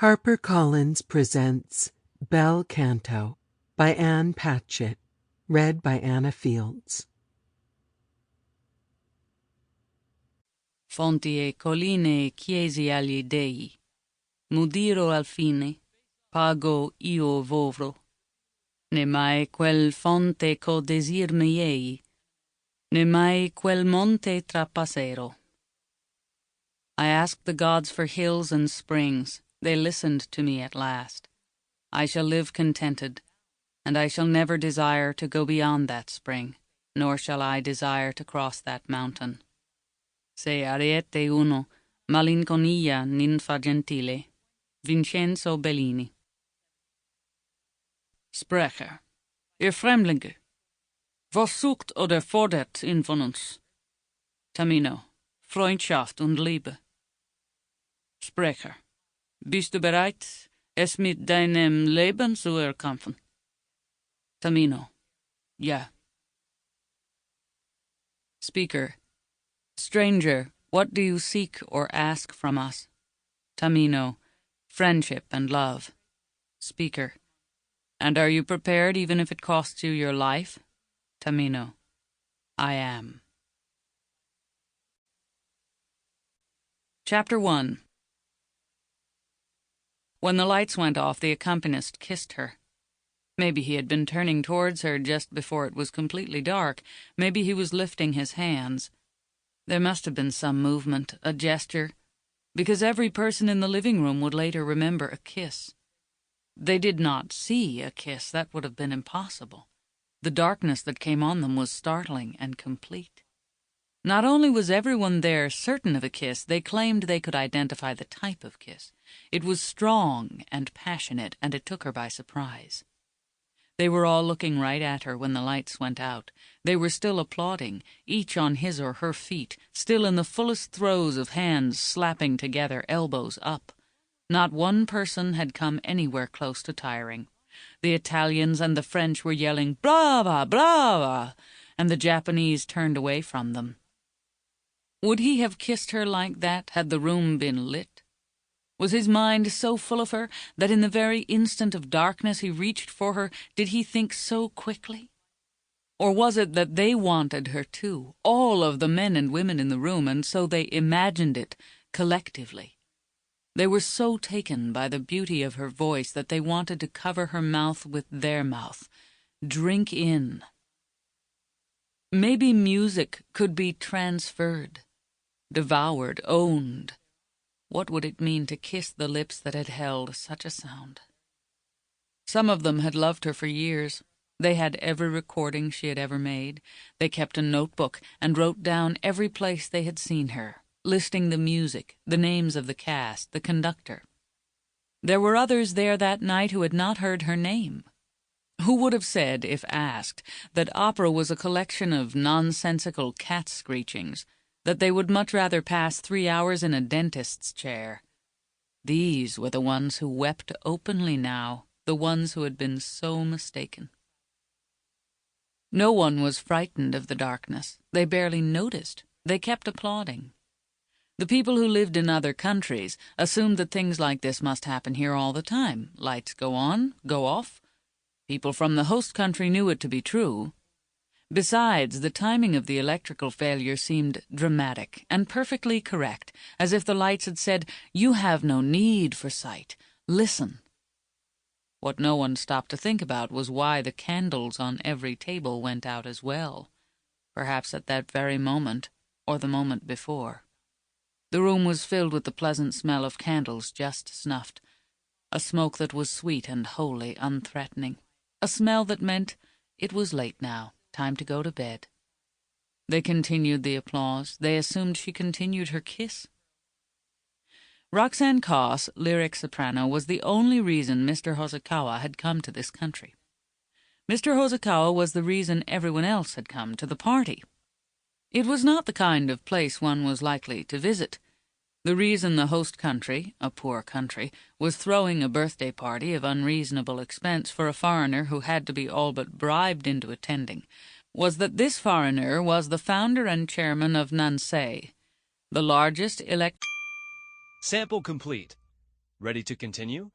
HarperCollins presents Bel Canto by Ann Patchett, read by Anna Fields. Fonti e colline chiesi agli dei, m'udiro al fine, pago io vovro, né mai quel fonte co desir miei, né mai quel monte trapassero. I asked the gods for hills and springs, they listened to me at last. I shall live contented, and I shall never desire to go beyond that spring, nor shall I desire to cross that mountain. Se ariete uno, malinconia ninfa gentile, Vincenzo Bellini. Sprecher, ihr Fremdlinge, was sucht oder fordert in von uns? Tamino, Freundschaft und Liebe. Sprecher, bist du bereit, es mit deinem Leben zu erkämpfen? Tamino, ja. Speaker, stranger, what do you seek or ask from us? Tamino, friendship and love. Speaker, and are you prepared even if it costs you your life? Tamino, I am. Chapter 1. When the lights went off, the accompanist kissed her. Maybe he had been turning towards her just before it was completely dark. Maybe he was lifting his hands. There must have been some movement, a gesture, because every person in the living room would later remember a kiss. They did not see a kiss. That would have been impossible. The darkness that came on them was startling and complete. Not only was everyone there certain of a kiss, they claimed they could identify the type of kiss. It was strong and passionate, and it took her by surprise. They were all looking right at her when the lights went out. They were still applauding, each on his or her feet, still in the fullest throes of hands slapping together, elbows up. Not one person had come anywhere close to tiring. The Italians and the French were yelling, "Brava, brava!" and the Japanese turned away from them. Would he have kissed her like that had the room been lit? Was his mind so full of her that in the very instant of darkness he reached for her, did he think so quickly? Or was it that they wanted her too, all of the men and women in the room, and so they imagined it collectively? They were so taken by the beauty of her voice that they wanted to cover her mouth with their mouth, drink in. Maybe music could be transferred, devoured, owned. What would it mean to kiss the lips that had held such a sound? Some of them had loved her for years. They had every recording she had ever made. They kept a notebook and wrote down every place they had seen her, listing the music, the names of the cast, the conductor. There were others there that night who had not heard her name. Who would have said, if asked, that opera was a collection of nonsensical cat screechings, that they would much rather pass 3 hours in a dentist's chair? These were the ones who wept openly now, the ones who had been so mistaken. No one was frightened of the darkness. They barely noticed. They kept applauding. The people who lived in other countries assumed that things like this must happen here all the time. Lights go on, go off. People from the host country knew it to be true. Besides, the timing of the electrical failure seemed dramatic and perfectly correct, as if the lights had said, "You have no need for sight. Listen." What no one stopped to think about was why the candles on every table went out as well, perhaps at that very moment, or the moment before. The room was filled with the pleasant smell of candles just snuffed, a smoke that was sweet and wholly unthreatening, a smell that meant it was late now, time to go to bed. They continued the applause. They assumed she continued her kiss. Roxanne Coss, lyric soprano, was the only reason Mr. Hosokawa had come to this country. Mr. Hosokawa was the reason everyone else had come to the party. It was not the kind of place one was likely to visit. The reason the host country, a poor country, was throwing a birthday party of unreasonable expense for a foreigner who had to be all but bribed into attending was that this foreigner was the founder and chairman of Nansei, the largest Sample complete. Ready to continue?